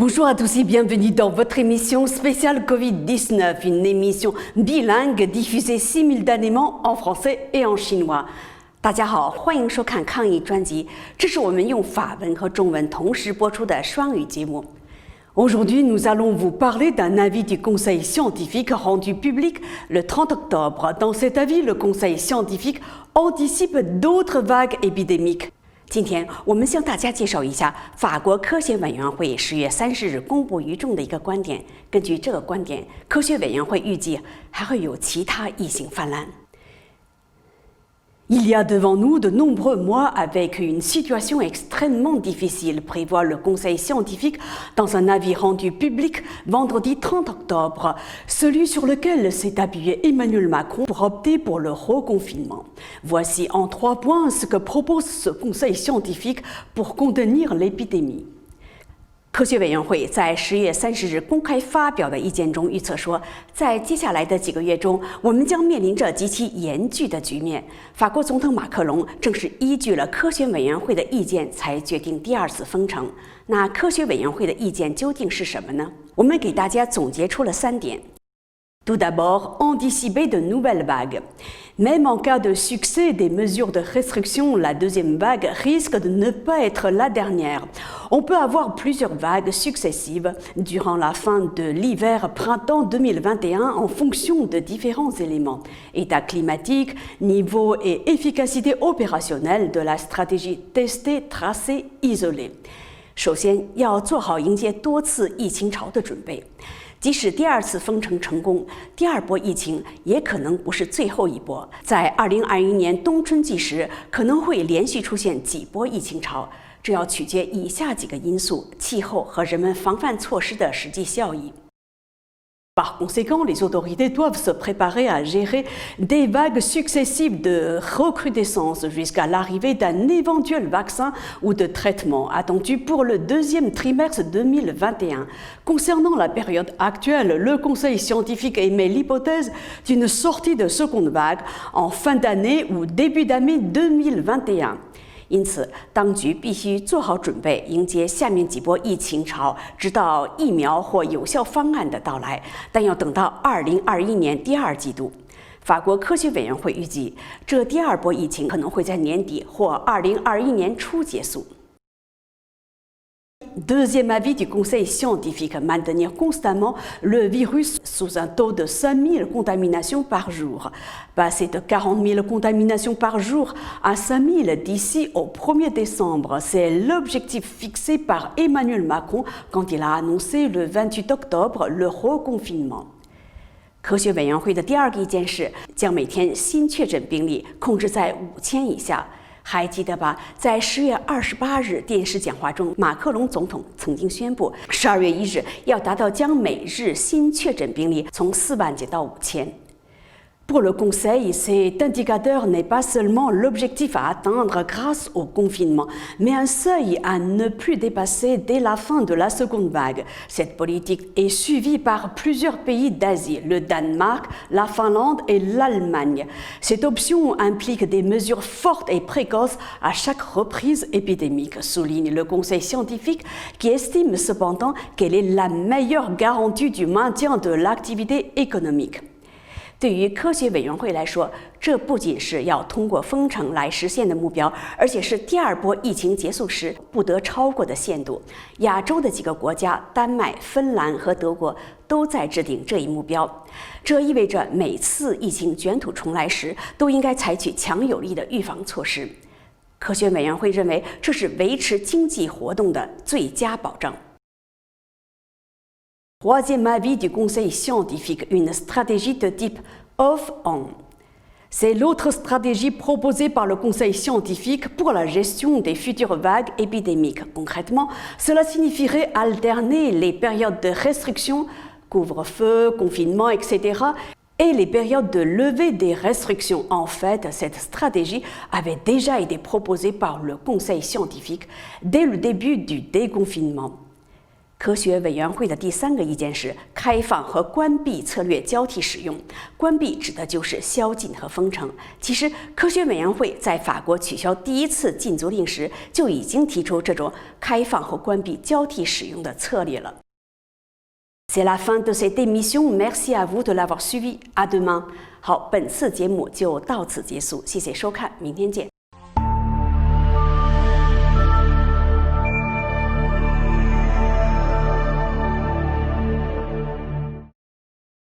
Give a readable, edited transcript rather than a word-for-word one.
Bonjour à tous et bienvenue dans votre émission spéciale Covid-19, une émission bilingue diffusée simultanément en français et en chinois. 大家好，欢迎收看抗疫专辑，这是我们用法文和中文同时播出的双语节目。Aujourd'hui, nous allons vous parler d'un avis du Conseil scientifique rendu public le 30 octobre. Dans cet avis, le Conseil scientifique anticipe d'autres vagues épidémiques. 今天我们向大家介绍一下法国科学委员会10月30日公布于众的一个观点。根据这个观点，科学委员会预计还会有其他疫情泛滥。Il y a devant nous de nombreux mois avec une situation extrêmement difficile, prévoit le Conseil scientifique dans un avis rendu public vendredi 30 octobre, celui sur lequel s'est appuyé Emmanuel Macron pour opter pour le reconfinement. Voici en 3 points ce que propose ce Conseil scientifique pour contenir l'épidémie. 科学委员会在10月30日公开发表的意见中预测说，在接下来的几个月中，我们将面临着极其严峻的局面。法国总统马克龙正是依据了科学委员会的意见才决定第2次封城。那科学委员会的意见究竟是什么呢？我们给大家总结出了3点。Tout d'abord, anticiper de nouvelles vagues. Même en cas de succès des mesures de restriction, la deuxième vague risque de ne pas être la dernière. On peut avoir plusieurs vagues successives durant la fin de l'hiver-printemps 2021 en fonction de différents éléments. État climatique, niveau et efficacité opérationnelle de la stratégie tester, tracer, isoler. 首先，要做好迎接多次疫情潮的准备。即使第2次封城成功，第2波疫情也可能不是最后一波。在2021年冬春季时，可能会连续出现几波疫情潮，这要取决以下几个因素：气候和人们防范措施的实际效益。Par conséquent, les autorités doivent se préparer à gérer des vagues successives de recrudescence jusqu'à l'arrivée d'un éventuel vaccin ou de traitement attendu pour le 2e trimestre 2021. Concernant la période actuelle, le Conseil scientifique émet l'hypothèse d'une sortie de seconde vague en fin d'année ou début d'année 2021. 因此，当局必须做好准备，迎接下面几波疫情潮，直到疫苗或有效方案的到来，但要等到2021年第2季度。法国科学委员会预计，这第2波疫情可能会在年底或2021年初结束。Deuxième avis du Conseil scientifique, maintenir constamment le virus sous un taux de 5000 contaminations par jour. Passer de 40 000 contaminations par jour à 5000 d'ici au 1er décembre, c'est l'objectif fixé par Emmanuel Macron quand il a annoncé le 28 octobre le reconfinement. 科学委员会的第2个意见是，将每天新确诊病例控制在5000以下。还记得吧？在10月28日电视讲话中，马克龙总统曾经宣布，12月1日要达到将每日新确诊病例从4万减到5000。Pour le Conseil, cet indicateur n'est pas seulement l'objectif à atteindre grâce au confinement, mais un seuil à ne plus dépasser dès la fin de la seconde vague. Cette politique est suivie par plusieurs pays d'Asie, le Danemark, la Finlande et l'Allemagne. Cette option implique des mesures fortes et précoces à chaque reprise épidémique, souligne le Conseil scientifique, qui estime cependant qu'elle est la meilleure garantie du maintien de l'activité économique. 对于科学委员会来说，这不仅是要通过封城来实现的目标，而且是第2波疫情结束时不得超过的限度。亚洲的几个国家，丹麦、芬兰和德国都在制定这一目标。这意味着每次疫情卷土重来时，都应该采取强有力的预防措施。科学委员会认为，这是维持经济活动的最佳保障。Troisième avis du Conseil scientifique, une stratégie de type off-on. C'est l'autre stratégie proposée par le Conseil scientifique pour la gestion des futures vagues épidémiques. Concrètement, cela signifierait alterner les périodes de restriction, couvre-feu, confinement, etc., et les périodes de levée des restrictions. En fait, cette stratégie avait déjà été proposée par le Conseil scientifique dès le début du déconfinement. 科学委员会的第3个意见是开放和关闭策略交替使用。关闭指的就是宵禁和封城。其实，科学委员会在法国取消第1次禁足令时就已经提出这种开放和关闭交替使用的策略了。C'est la fin de cette émission. Merci à vous de l'avoir suivi. À demain. 好，本次节目就到此结束，谢谢收看，明天见。